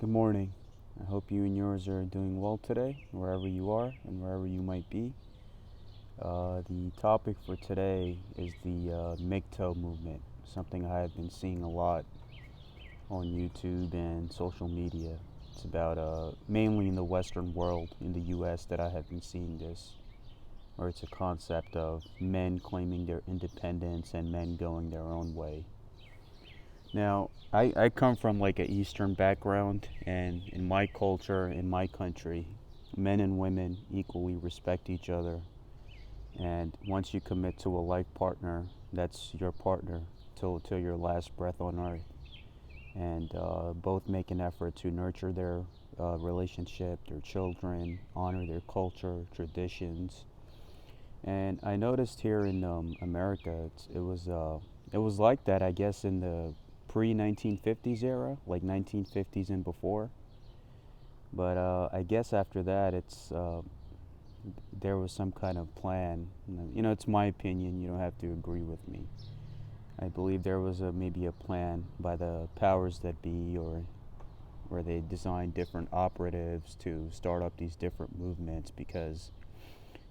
Good morning. I hope you and yours are doing well today, wherever you are and wherever you might be. The topic for today is the MGTOW movement, something I have been seeing a lot on YouTube and social media. It's about mainly in the Western world, in the US, that I have been seeing this, where it's a concept of men claiming their independence and men going their own way. Now, I come from like an Eastern background, and in my culture, in my country, men and women equally respect each other. And once you commit to a life partner, that's your partner till your last breath on earth. And both make an effort to nurture their relationship, their children, honor their culture, traditions. And I noticed here in America, it was like that, I guess, in the pre 1950s era, like 1950s and before. But I guess after that, there was some kind of plan. It's my opinion. You don't have to agree with me. I believe there was maybe a plan by the powers that be, or where they designed different operatives to start up these different movements because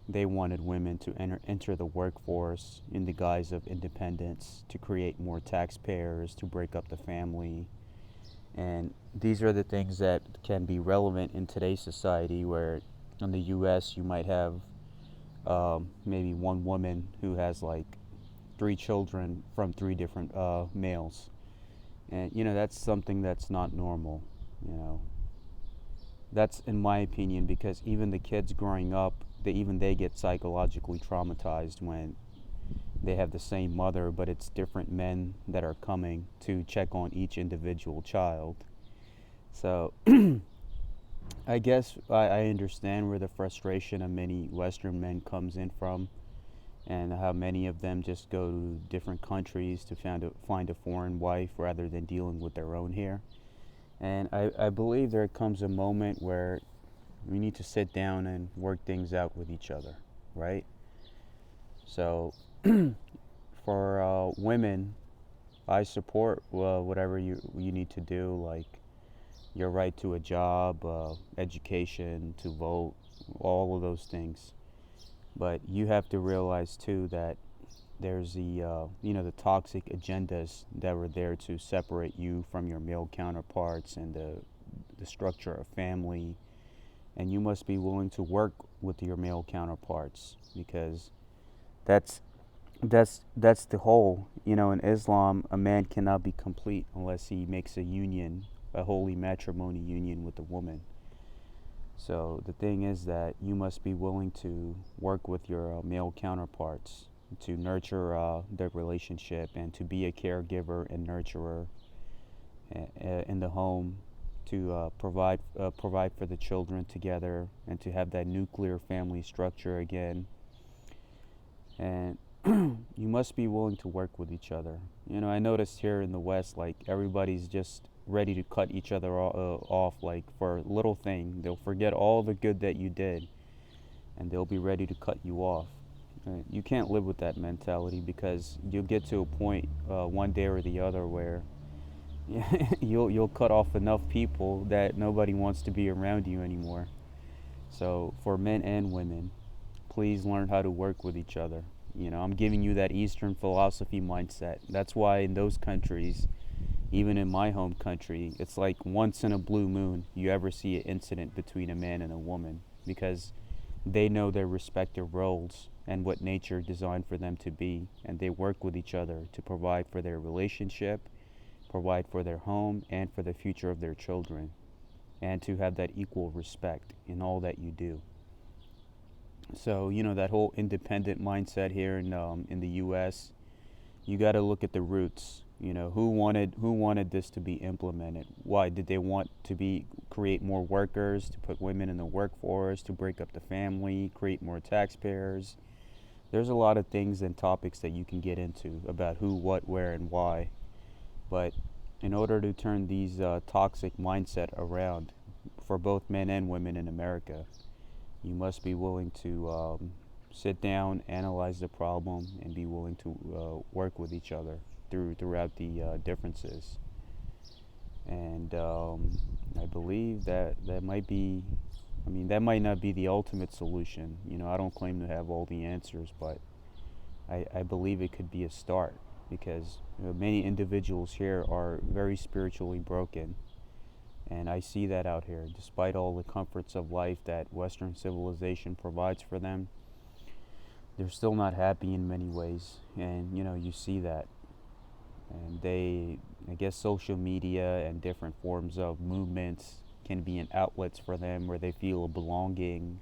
they wanted women to enter the workforce in the guise of independence, to create more taxpayers, to break up the family. And these are the things that can be relevant in today's society, where in the US you might have maybe one woman who has like three children from three different males. And, that's something that's not normal, you know. That's in my opinion, because even the kids growing up, they get psychologically traumatized when they have the same mother, but it's different men that are coming to check on each individual child. So I guess I understand where the frustration of many Western men comes in from, and how many of them just go to different countries to find a foreign wife rather than dealing with their own here. And I believe there comes a moment where we need to sit down and work things out with each other, right? So for women, I support whatever you need to do, like your right to a job, education, to vote, all of those things. But you have to realize too that there's the toxic agendas that were there to separate you from your male counterparts, and the structure of family. And you must be willing to work with your male counterparts, because that's that's the whole. In Islam, a man cannot be complete unless he makes a union, a holy matrimony union with a woman. So the thing is that you must be willing to work with your male counterparts to nurture their relationship, and to be a caregiver and nurturer in the home, to provide for the children together, and to have that nuclear family structure again. And you must be willing to work with each other. I noticed here in the West, like, everybody's just ready to cut each other off, like, for a little thing. They'll forget all the good that you did, and they'll be ready to cut you off. You can't live with that mentality, because you'll get to a point one day or the other where you'll cut off enough people that nobody wants to be around you anymore. So for men and women, please learn how to work with each other. I'm giving you that Eastern philosophy mindset. That's why in those countries, even in my home country, it's like once in a blue moon you ever see an incident between a man and a woman, because they know their respective roles and what nature designed for them to be, and they work with each other to provide for their relationship, provide for their home, and for the future of their children, and to have that equal respect in all that you do. So that whole independent mindset here in the U.S., you got to look at the roots. Who wanted this to be implemented? Why did they want to create more workers, to put women in the workforce, to break up the family, create more taxpayers? There's a lot of things and topics that you can get into about who, what, where, and why. But in order to turn these toxic mindset around for both men and women in America, you must be willing to sit down, analyze the problem, and be willing to work with each other throughout the differences. And I believe that that might not be the ultimate solution. I don't claim to have all the answers, but I believe it could be a start because many individuals here are very spiritually broken. And I see that out here. Despite all the comforts of life that Western civilization provides for them, they're still not happy in many ways. And, you see that. And I guess social media and different forms of movements can be an outlets for them where they feel a belonging,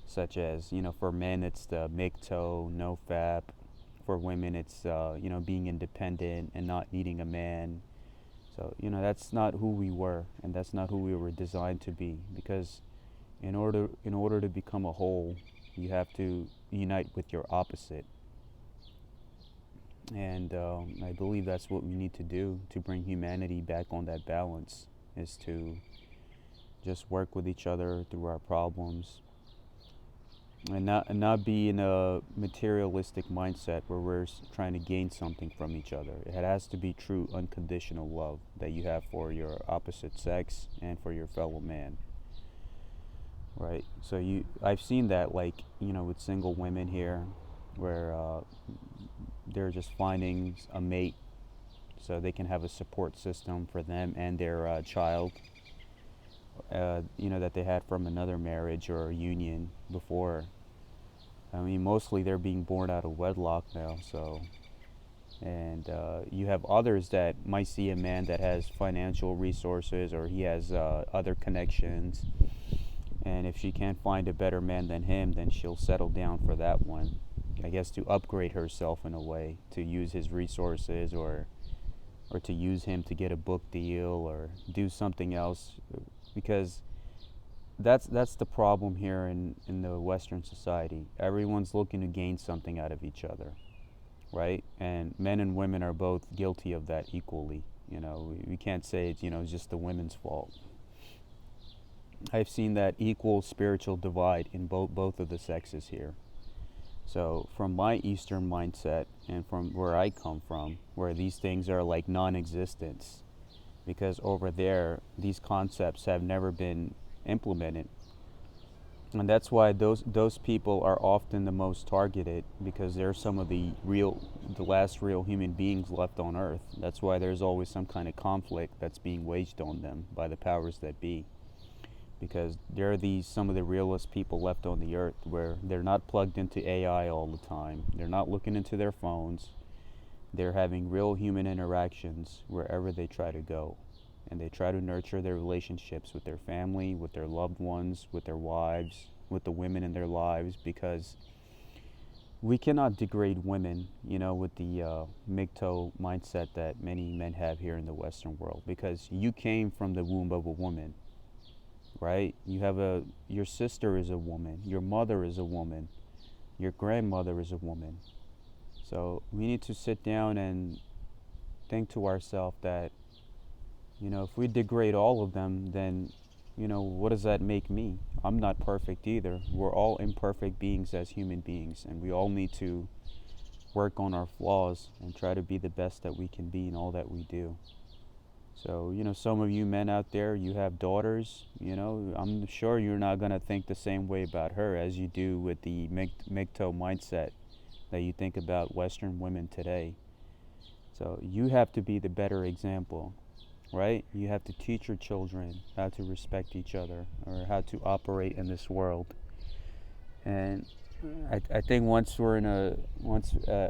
such as, for men, it's the MGTOW, no fap. For women, it's, being independent and not needing a man. So, that's not who we were, and that's not who we were designed to be. Because in order to become a whole, you have to unite with your opposite. And I believe that's what we need to do to bring humanity back on that balance, is to just work with each other through our problems, and not be in a materialistic mindset where we're trying to gain something from each other. It has to be true unconditional love that you have for your opposite sex and for your fellow man, right? So I've seen that, like, with single women here, where they're just finding a mate so they can have a support system for them and their child, that they had from another marriage or a union before. Mostly they're being born out of wedlock now. So, and you have others that might see a man that has financial resources, or he has other connections, and if she can't find a better man than him, then she'll settle down for that one. I guess to upgrade herself in a way, to use his resources, or to use him to get a book deal or do something else, because that's the problem here in the Western society. Everyone's looking to gain something out of each other, right? And men and women are both guilty of that equally. We can't say it's just the women's fault. I've seen that equal spiritual divide in both of the sexes here. So from my Eastern mindset and from where I come from, where these things are like non-existent, because over there these concepts have never been implemented, and that's why those people are often the most targeted, because they're some of the last real human beings left on Earth. That's why there's always some kind of conflict that's being waged on them by the powers that be, because they're some of the realest people left on the earth, where they're not plugged into AI all the time. They're not looking into their phones. They're having real human interactions wherever they try to go. And they try to nurture their relationships with their family, with their loved ones, with their wives, with the women in their lives, because we cannot degrade women, with the MGTOW mindset that many men have here in the Western world, because you came from the womb of a woman. Right? Your sister is a woman, your mother is a woman, your grandmother is a woman. So we need to sit down and think to ourselves that, if we degrade all of them, then, what does that make me? I'm not perfect either. We're all imperfect beings as human beings, and we all need to work on our flaws and try to be the best that we can be in all that we do. So, some of you men out there, you have daughters, I'm sure you're not going to think the same way about her as you do with the MGTOW mindset that you think about Western women today. So you have to be the better example, right? You have to teach your children how to respect each other, or how to operate in this world. And I think once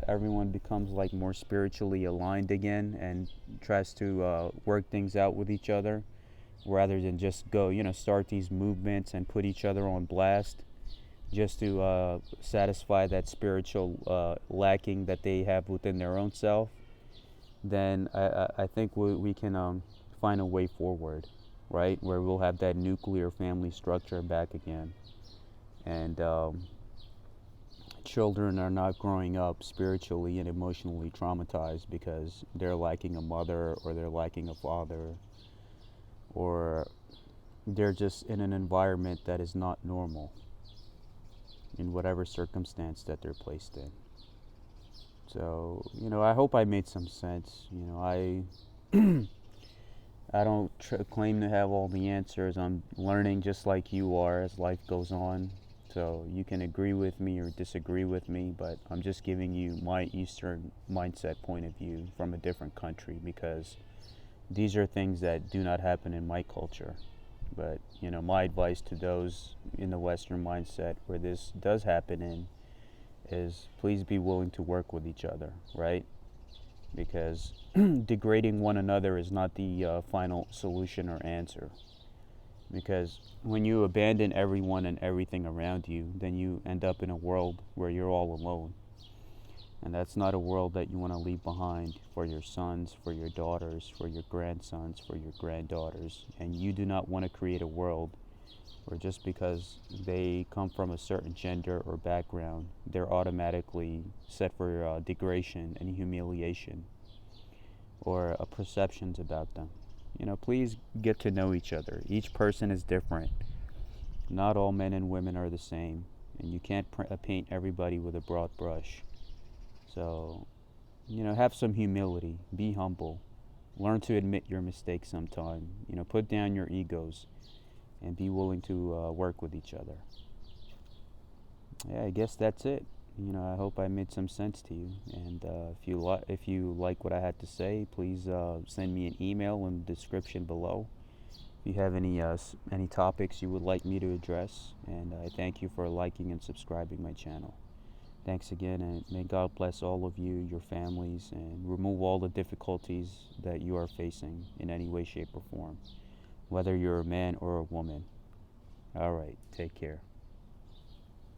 everyone becomes like more spiritually aligned again and tries to work things out with each other, rather than just go, start these movements and put each other on blast just to satisfy that spiritual lacking that they have within their own self, then I think we can find a way forward, right? Where we'll have that nuclear family structure back again. And children are not growing up spiritually and emotionally traumatized because they're lacking a mother, or they're lacking a father, or they're just in an environment that is not normal in whatever circumstance that they're placed in. So, I hope I made some sense. I don't claim to have all the answers. I'm learning just like you are as life goes on. So you can agree with me or disagree with me, but I'm just giving you my Eastern mindset point of view from a different country, because these are things that do not happen in my culture. But, my advice to those in the Western mindset where this does happen in is please be willing to work with each other, right? Because degrading one another is not the final solution or answer. Because when you abandon everyone and everything around you, then you end up in a world where you're all alone. And that's not a world that you want to leave behind for your sons, for your daughters, for your grandsons, for your granddaughters. And you do not want to create a world where just because they come from a certain gender or background, they're automatically set for degradation and humiliation, or perceptions about them. Please get to know each other. Each person is different. Not all men and women are the same, and you can't paint everybody with a broad brush. So, have some humility, be humble, learn to admit your mistakes sometime, put down your egos, and be willing to work with each other. Yeah, I guess that's it. I hope I made some sense to you. And if you like what I had to say, please send me an email in the description below. If you have any topics you would like me to address, and I thank you for liking and subscribing my channel. Thanks again, and may God bless all of you, your families, and remove all the difficulties that you are facing in any way, shape, or form, whether you're a man or a woman. All right, take care.